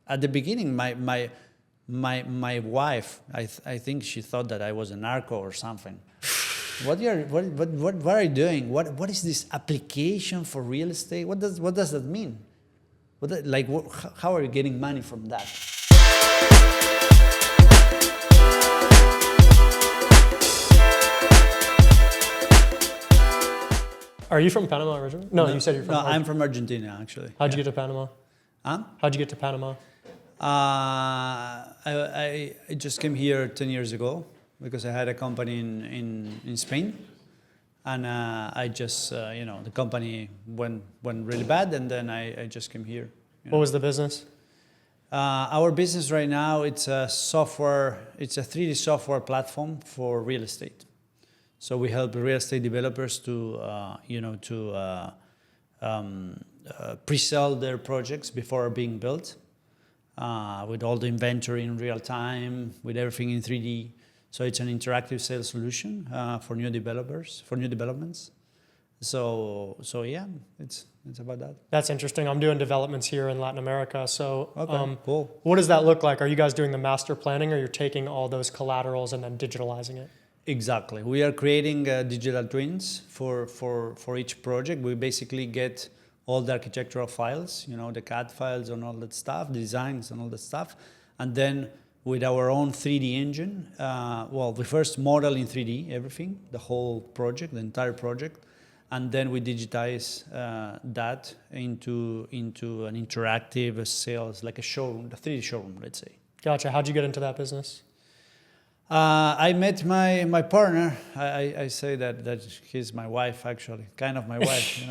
At the beginning, my wife, I think she thought that I was a narco or something. What are you doing? What is this application for real estate? What does that mean? How are you getting money from that? Are you from Panama originally? No, you said you're from. No, I'm from Argentina, actually. How'd you get to Panama? How'd you get to Panama? I just came here 10 years ago because I had a company in Spain, and I just the company went really bad, and then I just came here. What was the business? Our business right now, it's a 3D software platform for real estate. So we help real estate developers to pre-sell their projects before being built, with all the inventory in real time, with everything in 3D. So it's an interactive sales solution for new developers, for new developments. So yeah, it's about that. That's interesting. I'm doing developments here in Latin America. So cool. What does that look like? Are you guys doing the master planning, or you're taking all those collaterals and then digitalizing it? Exactly. We are creating digital twins for each project. We basically get all the architectural files, the CAD files and all that stuff, designs and all that stuff. And then with our own 3D engine, we first model in 3D everything, the whole project, the entire project. And then we digitize that into an interactive sales, like a showroom, a 3D showroom, let's say. Gotcha. How'd you get into that business? I met my partner. I say that he's my wife, actually, kind of my wife,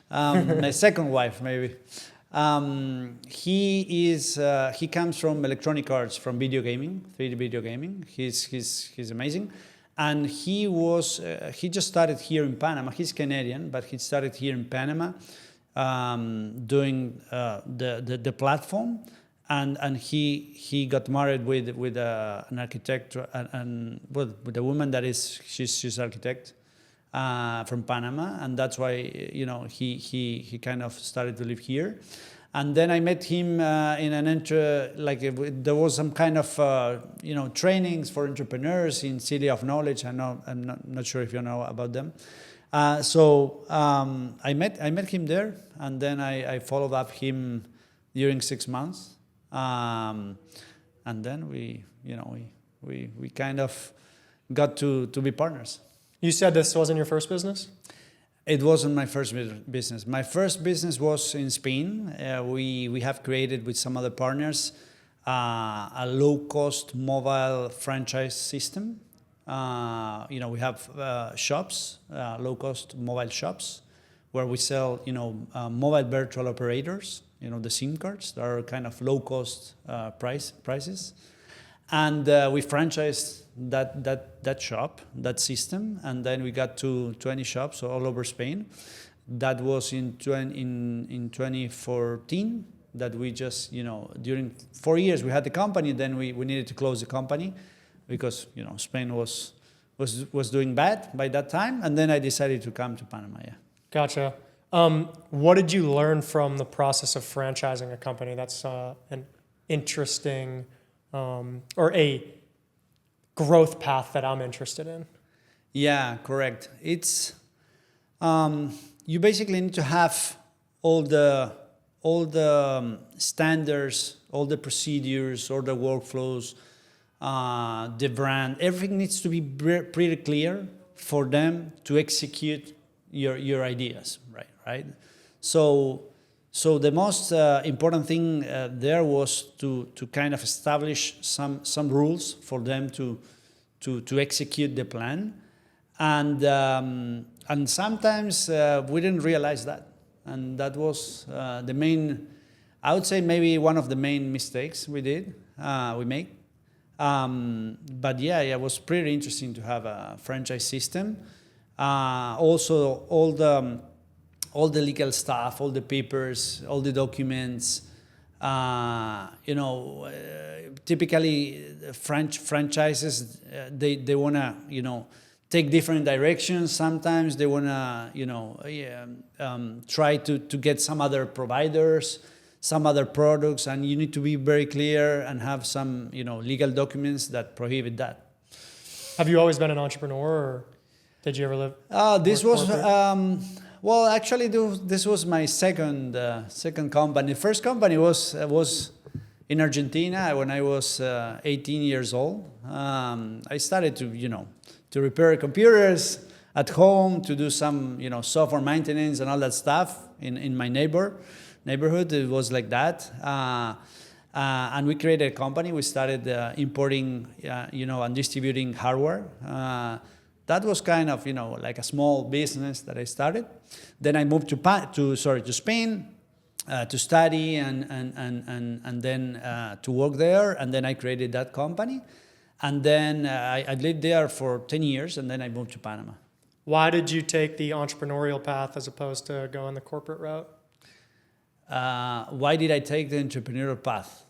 my second wife, maybe. He comes from Electronic Arts, from video gaming, 3D video gaming. He's amazing. And he just started here in Panama. He's Canadian, but he started here in Panama, doing the platform. And he got married with an architect and with a woman that she's architect from Panama, and that's why he kind of started to live here. And then I met him in there was some kind of trainings for entrepreneurs in City of Knowledge. I'm not sure if you know about them. So I met him there, and then I followed up him during 6 months. And then we kind of got to be partners. You said this wasn't your first business? It wasn't my first business. My first business was in Spain. We have created with some other partners a low-cost mobile franchise system. We have shops, low-cost mobile shops, where we sell mobile virtual operators. The SIM cards that are kind of low-cost prices, and we franchised that shop, that system, and then we got to 20 shops all over Spain. That was in 2014. That we just during 4 years we had the company. Then we needed to close the company because Spain was doing bad by that time, and then I decided to come to Panama. Yeah. Gotcha. What did you learn from the process of franchising a company? That's an interesting or a growth path that I'm interested in. Yeah, correct. It's you basically need to have all the standards, all the procedures, all the workflows, the brand. Everything needs to be pretty clear for them to execute your ideas, right? So the most important thing there was to kind of establish some rules for them to execute the plan, and sometimes we didn't realize that, and that was the main. I would say maybe one of the main mistakes we make. But yeah, it was pretty interesting to have a franchise system. Also, all the legal stuff, all the papers, all the documents. Typically, franchises they wanna take different directions. Sometimes they wanna try to get some other providers. some other products, and you need to be very clear and have some, legal documents that prohibit that. Have you always been an entrepreneur, or did you ever live? This was corporate? well, actually, this was my second company. The first company was in Argentina when I was 18 years old. I started to repair computers at home, to do some software maintenance and all that stuff in my neighborhood. It was like that. And we created a company. We started importing, and distributing hardware. That was kind of, like a small business that I started. Then I moved to Spain to study and then to work there. And then I created that company. And then I lived there for 10 years, and then I moved to Panama. Why did you take the entrepreneurial path as opposed to going the corporate route? Why did I take the entrepreneurial path?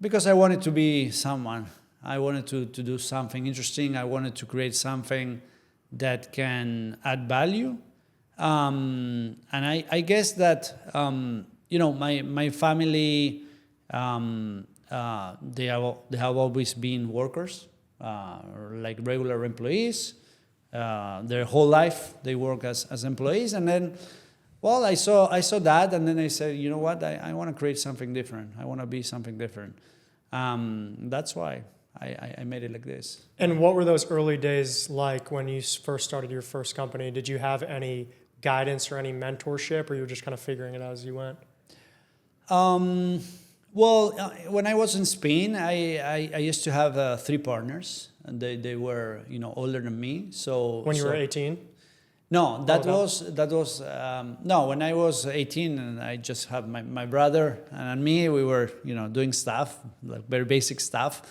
Because I wanted to be someone. I wanted to do something interesting. I wanted to create something that can add value. And I guess that, my family, they have always been workers, like regular employees. Their whole life they work as employees, and then, well, I saw that, and then I said, you know what, I want to create something different. I want to be something different. That's why I made it like this. And what were those early days like when you first started your first company? Did you have any guidance or any mentorship, or you were just kind of figuring it out as you went? Well, when I was in Spain, I used to have 3 partners, and they were older than me. So when you were 18? No, that was no. When I was 18, and I just had my brother and me, we were doing stuff, like very basic stuff.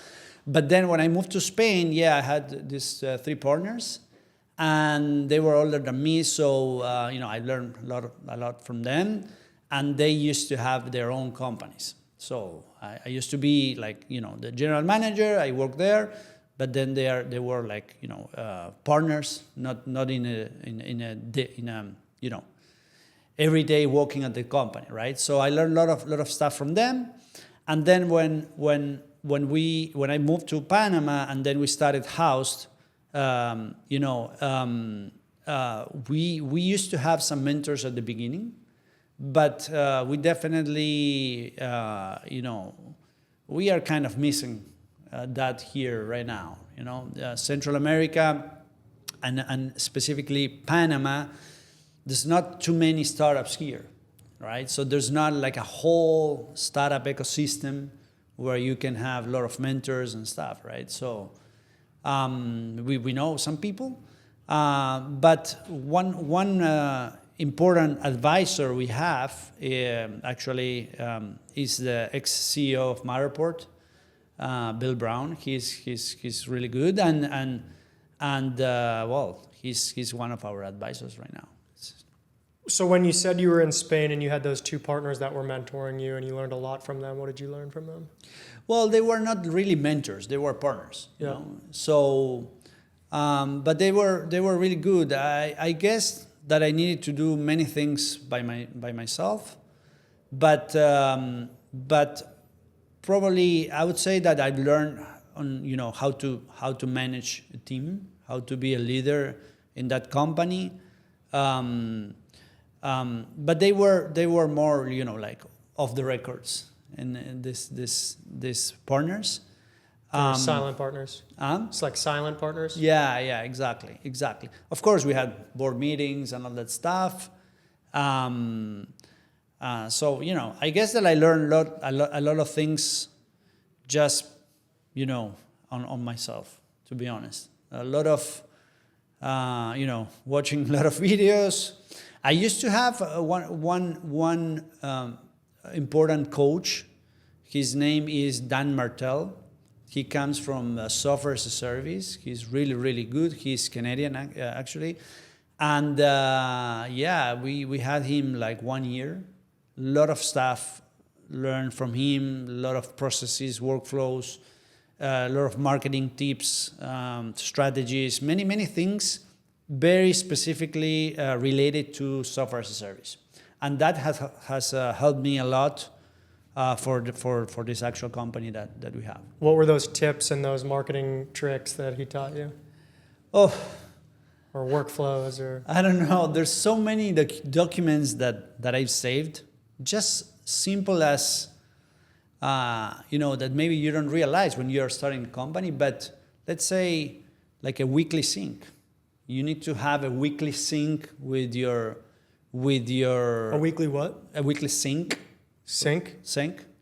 But then when I moved to Spain, I had these 3 partners, and they were older than me. So I learned a lot from them, and they used to have their own companies. So I used to be like the general manager. I worked there. But then they were like partners, not in a every day working at the company, right? So I learned a lot of stuff from them, and then when I moved to Panama and then we started Hauzd, we used to have some mentors at the beginning, but we definitely we are kind of missing that here right now. Central America and specifically Panama, there's not too many startups here, right? So there's not like a whole startup ecosystem where you can have a lot of mentors and stuff, right? So we know some people, but one important advisor we have actually is the ex-CEO of Matterport, Bill Brown. He's really good, and well, he's one of our advisors right now. So when you said you were in Spain and you had those 2 partners that were mentoring you and you learned a lot from them, what did you learn from them? Well, they were not really mentors; they were partners. Yeah. So, but they were really good. I guess that I needed to do many things by myself, but probably I would say that I've learned on how to manage a team, how to be a leader in that company. But they were more like off the records and this partners. Silent partners. It's like silent partners. Yeah, exactly. Of course, we had board meetings and all that stuff. So I guess that I learned a lot of things, just on myself. To be honest, a lot of watching a lot of videos. I used to have one important coach. His name is Dan Martel. He comes from software as a service. He's really, really good. He's Canadian, actually. And we had him like 1 year. A lot of stuff learned from him, a lot of processes, workflows, a lot of marketing tips, strategies, many things very specifically related to software as a service. and that has helped me a lot for this actual company that we have. What were those tips and those marketing tricks that he taught you? Oh, or workflows, or I don't know. There's so many documents that I've saved, just simple as that maybe you don't realize when you're starting a company. But let's say like a weekly sync. You need to have a weekly sync with your a weekly what? A weekly sync. Sync?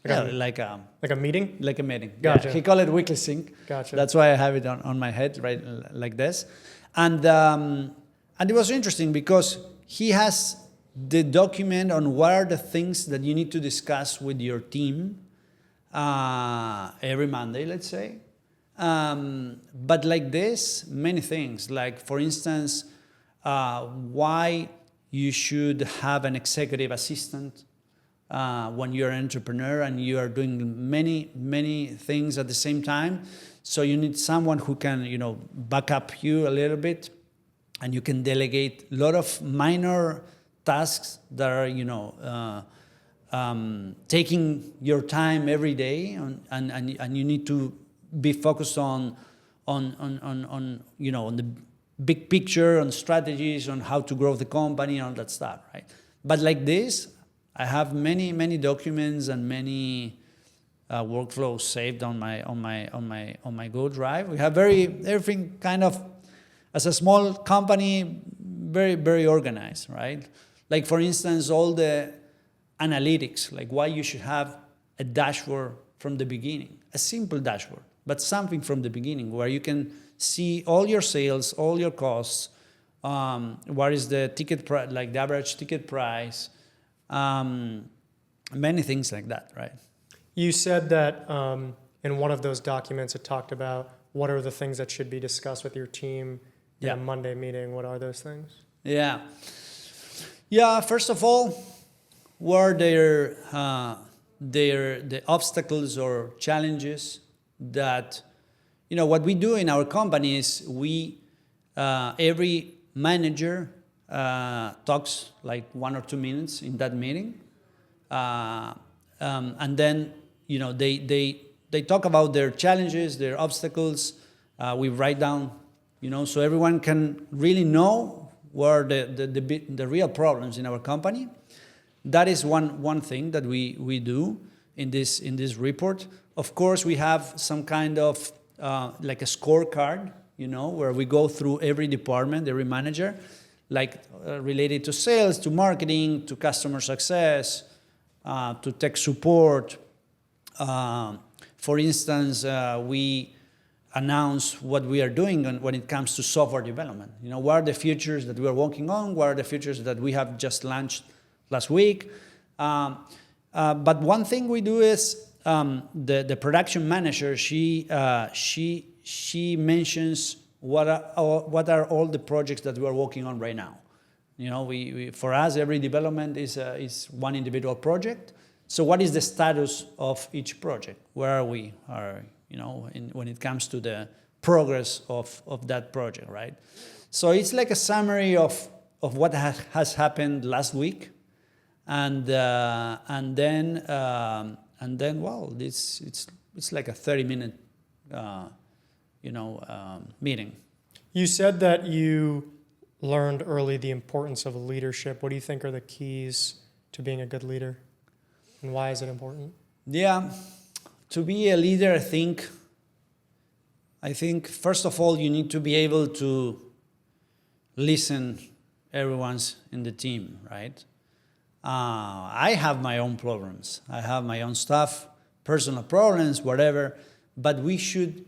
Like a meeting? Like a meeting. Gotcha. Yeah, he called it weekly sync. Gotcha. That's why I have it on my head, right, like this. And it was interesting because he has the document on what are the things that you need to discuss with your team every Monday, let's say. But like this, many things. Like, for instance, why you should have an executive assistant when you're an entrepreneur and you are doing many things at the same time. So you need someone who can, back up you a little bit, and you can delegate a lot of minor tasks that are, taking your time every day, and you need to be focused on the big picture, on strategies, on how to grow the company, and all that stuff, right? But like this, I have many documents and many workflows saved on my Go Drive. We have everything kind of, as a small company, very organized, right? Like, for instance, all the analytics, like why you should have a dashboard from the beginning, a simple dashboard, but something from the beginning where you can see all your sales, all your costs, what is the ticket price, like the average ticket price, many things like that, right? You said that in one of those documents it talked about what are the things that should be discussed with your team in a Monday meeting. What are those things? Yeah, first of all, what are the obstacles or challenges that, what we do in our company is we, every manager talks like 1 or 2 minutes in that meeting. And then, they talk about their challenges, their obstacles. We write down, so everyone can really know what are the real problems in our company. That is one thing that we do in this report. Of course, we have some kind of like a scorecard, where we go through every department, every manager, like related to sales, to marketing, to customer success, to tech support. For instance, we announce what we are doing when it comes to software development. What are the features that we are working on? What are the features that we have just launched last week? But one thing we do is the production manager. She mentions what are all the projects that we are working on right now. We for us, every development is one individual project. So what is the status of each project? Where are we? When it comes to the progress of that project, right? So it's like a summary of what has happened last week, and then well, it's like a 30-minute meeting. You said that you learned early the importance of leadership. What do you think are the keys to being a good leader, and why is it important? Yeah, to be a leader, I think first of all you need to be able to listen everyone's in the team, right? I have my own problems. I have my own stuff, personal problems, whatever. But we should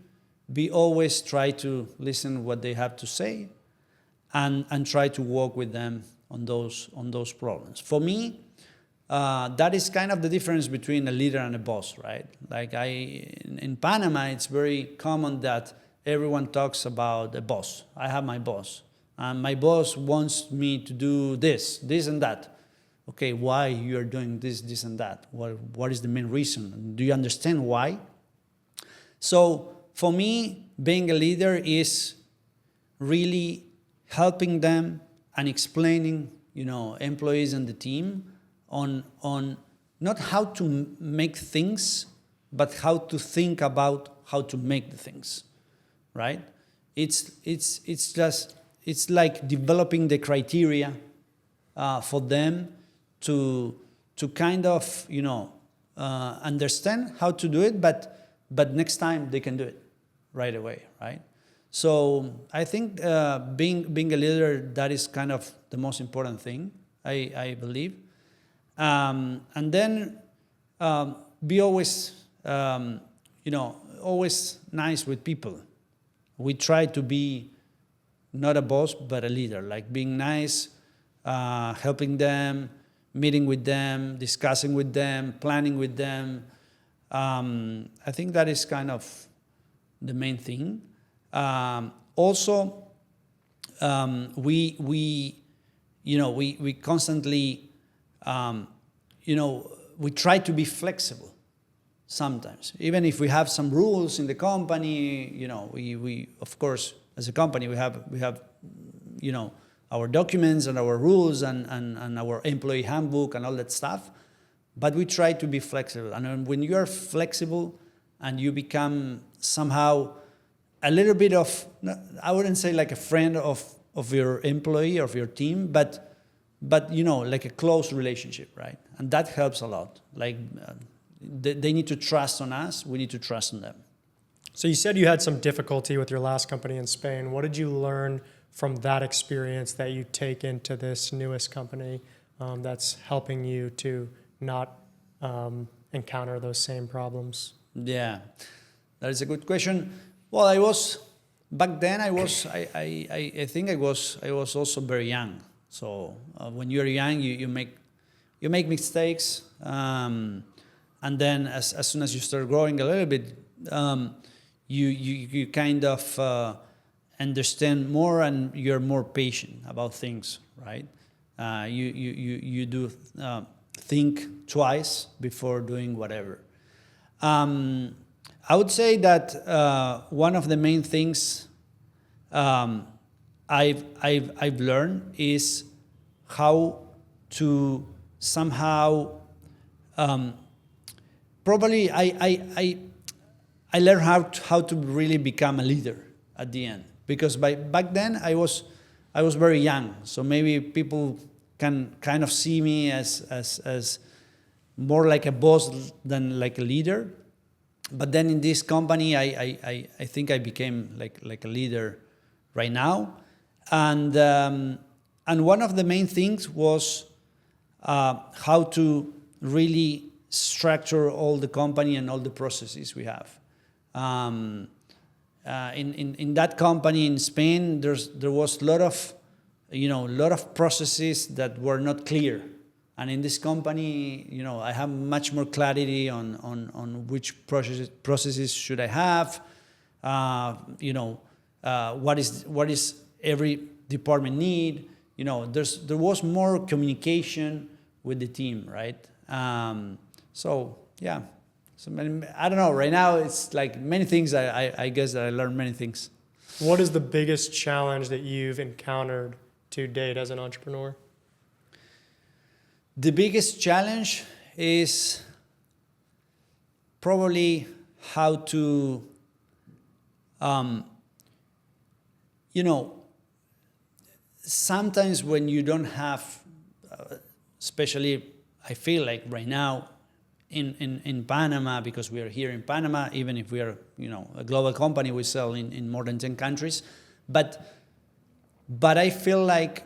be always try to listen what they have to say, and try to work with them on those problems. For me, that is kind of the difference between a leader and a boss, right? Like in Panama, it's very common that everyone talks about a boss. I have my boss, and my boss wants me to do this and that. Okay, why you are doing this and that? What is the main reason? Do you understand why? So for me, being a leader is really helping them and explaining, employees and the team on not how to make things, but how to think about how to make the things, right? It's like developing the criteria for them to kind of understand how to do it, but next time they can do it right away, right? So I think being a leader, that is kind of the most important thing, I believe. And then be always, always nice with people. We try to be not a boss, but a leader, like being nice, helping them, meeting with them, discussing with them, planning with them. I think that is kind of the main thing. Also, we constantly, we try to be flexible sometimes. Even if we have some rules in the company, we of course, as a company, we have our documents and our rules and our employee handbook and all that stuff, but we try to be flexible. And when you are flexible and you become somehow a little bit of, I wouldn't say like a friend of your employee or of your team, but like a close relationship, right? And that helps a lot. Like they need to trust on us, we need to trust on them. So you said you had some difficulty with your last company in Spain. What did you learn from that experience that you take into this newest company that's helping you to not encounter those same problems? Yeah, that is a good question. Well, back then I think I was also very young. So when you're young, you make mistakes, and then as soon as you start growing a little bit, you kind of understand more and you're more patient about things, right? You do think twice before doing whatever. I would say that one of the main things I've learned is how to somehow probably I learned how to really become a leader at the end, because back then I was very young, so maybe people can kind of see me as more like a boss than like a leader. But then in this company, I think I became like a leader right now, and one of the main things was how to really structure all the company and all the processes we have. In that company in Spain, there was a lot of processes that were not clear. And in this company, I have much more clarity on which processes should I have, what is every department need. There was more communication with the team, right? So yeah, so I don't know. Right now, it's like many things. I guess that I learned many things. What is the biggest challenge that you've encountered to date as an entrepreneur? The biggest challenge is probably how to, sometimes when you don't have, especially I feel like right now in Panama, because we are here in Panama, even if we are, a global company, we sell in more than 10 countries, but I feel like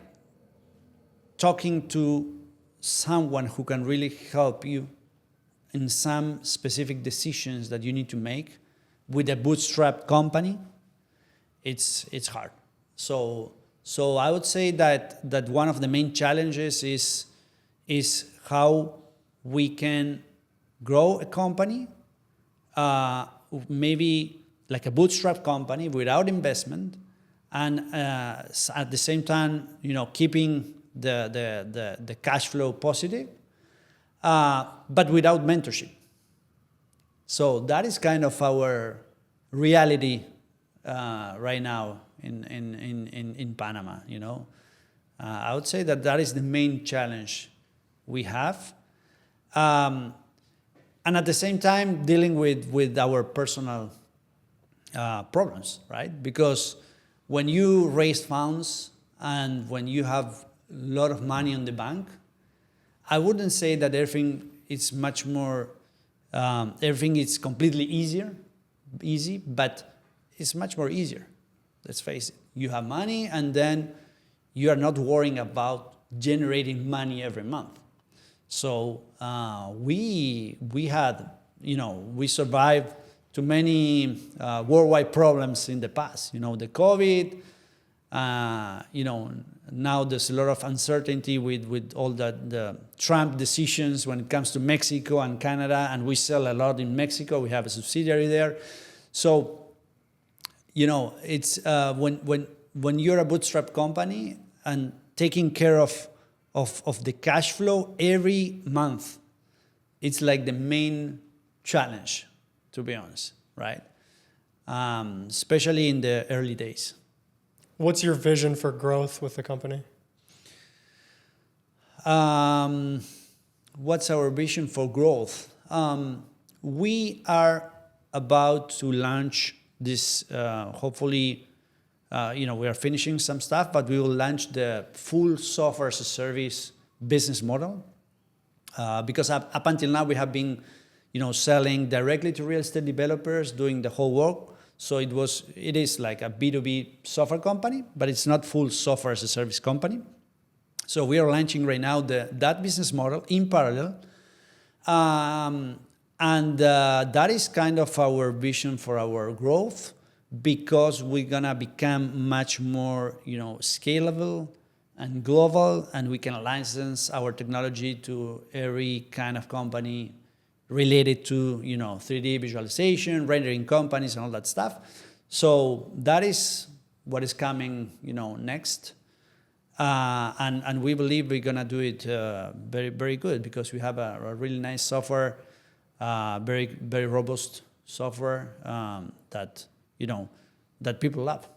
talking to someone who can really help you in some specific decisions that you need to make with a bootstrap company, it's hard. So I would say that one of the main challenges is how we can grow a company, maybe like a bootstrap company without investment, and at the same time, keeping the cash flow positive, but without mentorship. So that is kind of our reality right now in Panama. I would say that is the main challenge we have. And at the same time, dealing with our personal problems, right? Because when you raise funds and when you have a lot of money on the bank, I wouldn't say that everything is much more, everything is completely easy, but it's much more easier. Let's face it. You have money, and then you are not worrying about generating money every month. So we had, we survived to many worldwide problems in the past. The COVID. Now there's a lot of uncertainty with all the Trump decisions when it comes to Mexico and Canada, and we sell a lot in Mexico. We have a subsidiary there. So, it's when you're a bootstrap company and taking care of the cash flow every month, it's like the main challenge, to be honest, right? Especially in the early days. What's your vision for growth with the company? What's our vision for growth? We are about to launch this, hopefully, we are finishing some stuff, but we will launch the full software as a service business model. Because up until now, we have been, selling directly to real estate developers, doing the whole work. So it is like a B2B software company, but it's not full software as a service company. So we are launching right now that business model in parallel. And that is kind of our vision for our growth, because we're gonna become much more, scalable and global, and we can license our technology to every kind of company related to 3D visualization, rendering companies, and all that stuff. So that is what is coming next, and we believe we're gonna do it very, very good, because we have a really nice software, very, very robust software that people love.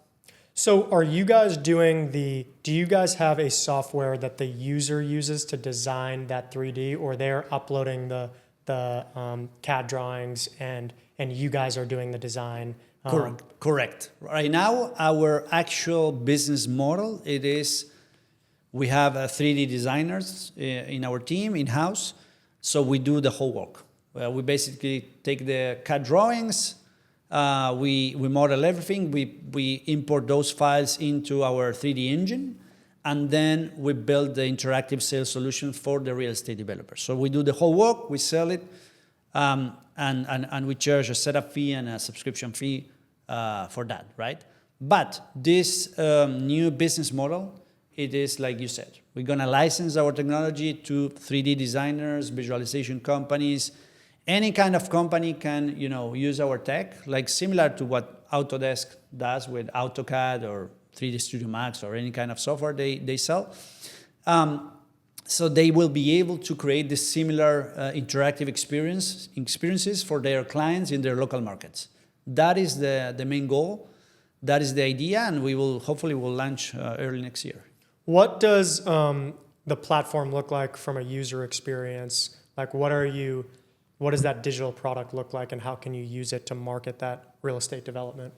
So are you guys do you guys have a software that the user uses to design that 3D, or they're uploading the CAD drawings and you guys are doing the design? Correct. Right now, our actual business model, we have 3D designers in our team in-house, so we do the whole work. We basically take the CAD drawings, we model everything, we import those files into our 3D engine, and then we build the interactive sales solution for the real estate developers. So we do the whole work, we sell it, and we charge a setup fee and a subscription fee for that, right? But this new business model, it is like you said, we're gonna license our technology to 3D designers, visualization companies. Any kind of company can, use our tech, like similar to what Autodesk does with AutoCAD or 3D Studio Max or any kind of software they sell. So they will be able to create this similar interactive experiences for their clients in their local markets. That is the main goal. That is the idea, and we will hopefully launch early next year. What does the platform look like from a user experience? Like, what does that digital product look like, and how can you use it to market that real estate development?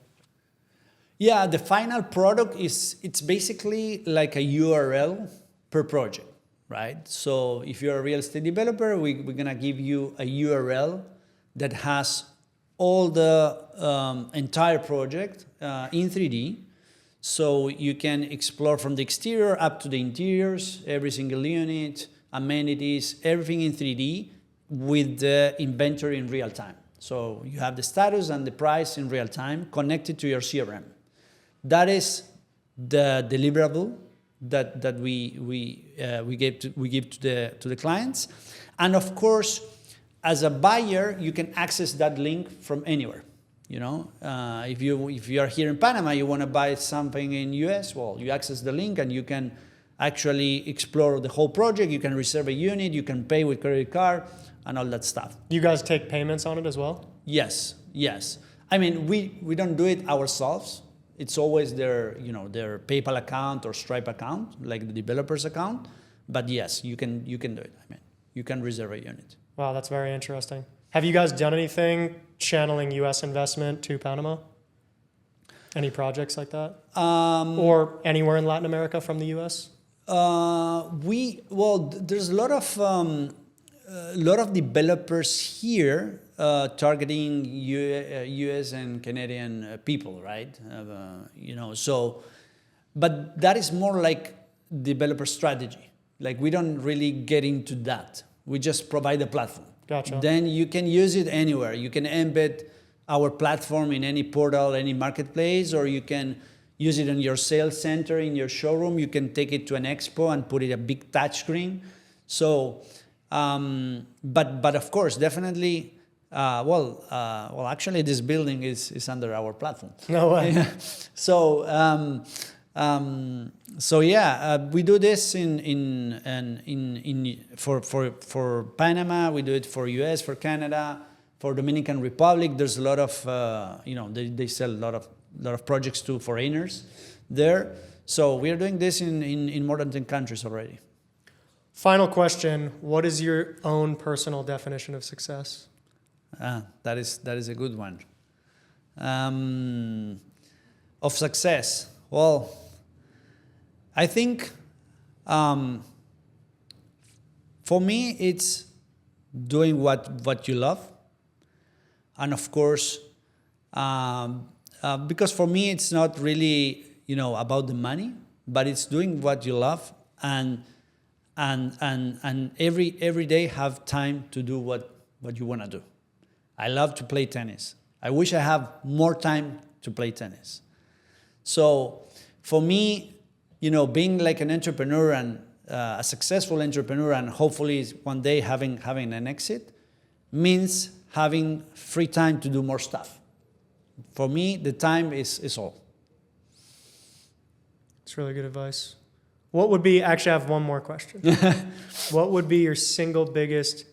Yeah, the final product it's basically like a URL per project, right? So if you're a real estate developer, we're gonna give you a URL that has all the entire project in 3D. So you can explore from the exterior up to the interiors, every single unit, amenities, everything in 3D with the inventory in real time. So you have the status and the price in real time connected to your CRM. That is the deliverable that we give to the clients, and of course, as a buyer, you can access that link from anywhere. If you are here in Panama, you want to buy something in US, well, you access the link and you can actually explore the whole project. You can reserve a unit, you can pay with credit card and all that stuff. You guys take payments on it as well? Yes. I mean, we don't do it ourselves. It's always their PayPal account or Stripe account, like the developer's account. But yes, you can do it. you can reserve a unit. Wow, that's very interesting. Have you guys done anything channeling U.S. investment to Panama? Any projects like that? Or anywhere in Latin America from the U.S.? There's a lot of developers here targeting U.S. and Canadian people, right? But that is more like developer strategy. Like we don't really get into that. We just provide a platform. Gotcha. Then you can use it anywhere. You can embed our platform in any portal, any marketplace, or you can use it on your sales center, in your showroom. You can take it to an expo and put it a big touch screen. So, but of course, definitely, actually this building is under our platform. No way. We do this for Panama. We do it for US, for Canada, for Dominican Republic. There's a lot of they sell a lot of projects to foreigners there. So we are doing this in more than 10 countries already. Final question: what is your own personal definition of success? That is a good one. Of success, well, I think for me it's doing what you love, and of course, because for me it's not really about the money, but it's doing what you love and every day have time to do what you want to do. I love to play tennis. I wish I have more time to play tennis. So for me, being like an entrepreneur and a successful entrepreneur and hopefully one day having an exit means having free time to do more stuff. For me, the time is all. It's really good advice. What would be, actually I have one more question. What would be your single biggest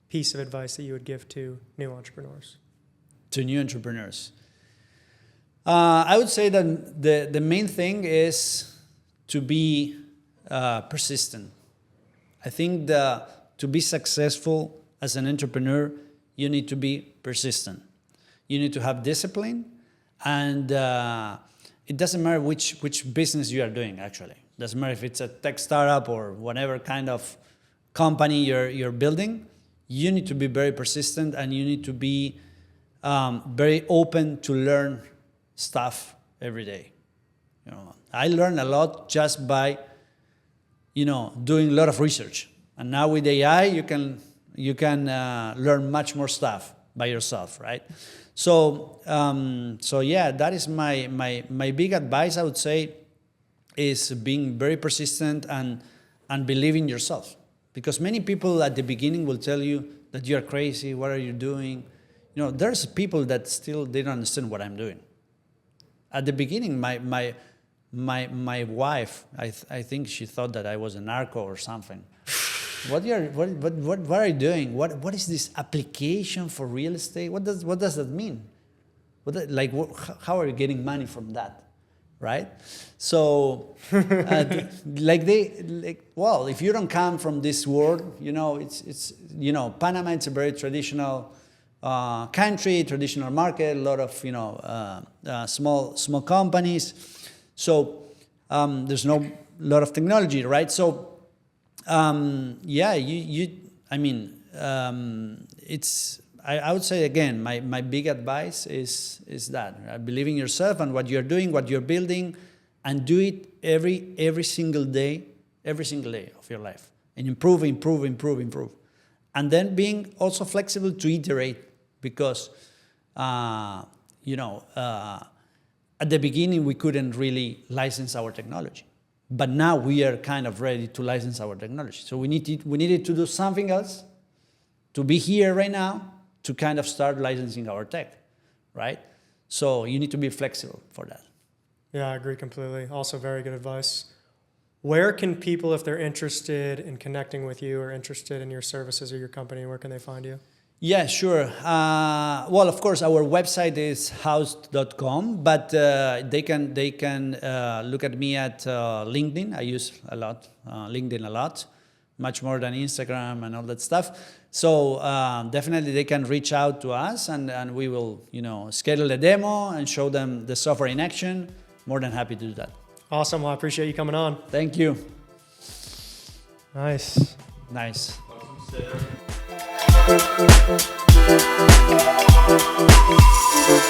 piece of advice that you would give to new entrepreneurs? To new entrepreneurs. I would say that the main thing is to be persistent. I think to be successful as an entrepreneur, you need to be persistent. You need to have discipline, and it doesn't matter which business you are doing, actually. It doesn't matter if it's a tech startup or whatever kind of company you're building. You need to be very persistent, and you need to be very open to learn stuff every day. I learn a lot just by doing a lot of research, and now with AI you can learn much more stuff by yourself, right? So that is my big advice, I would say, is being very persistent and believe in yourself, because many people at the beginning will tell you that you are crazy. What are you doing? There's people that still they don't understand what I'm doing. At the beginning, my wife, I think she thought that I was a narco or something. What are you doing? What is this application for real estate? What does that mean? How are you getting money from that, right? So, if you don't come from this world, it's Panama. It's a very traditional country, traditional market, a lot of small companies. So there's no lot of technology, right? So I would say again, my big advice is that believe in yourself and what you're doing, what you're building, and do it every single day of your life, and improve, and then being also flexible to iterate, because at the beginning we couldn't really license our technology, but now we are kind of ready to license our technology. So we needed to do something else to be here right now to kind of start licensing our tech, right? So you need to be flexible for that. Yeah, I agree completely. Also very good advice. Where can people, if they're interested in connecting with you or interested in your services or your company, where can they find you? Yeah, sure. Of course, our website is hauzd.com, but they can look at me at LinkedIn. I use LinkedIn a lot. much more than Instagram and all that stuff. So definitely they can reach out to us, and we will, schedule a demo and show them the software in action. More than happy to do that. Awesome. Well, I appreciate you coming on. Thank you. Nice. Nice. Awesome.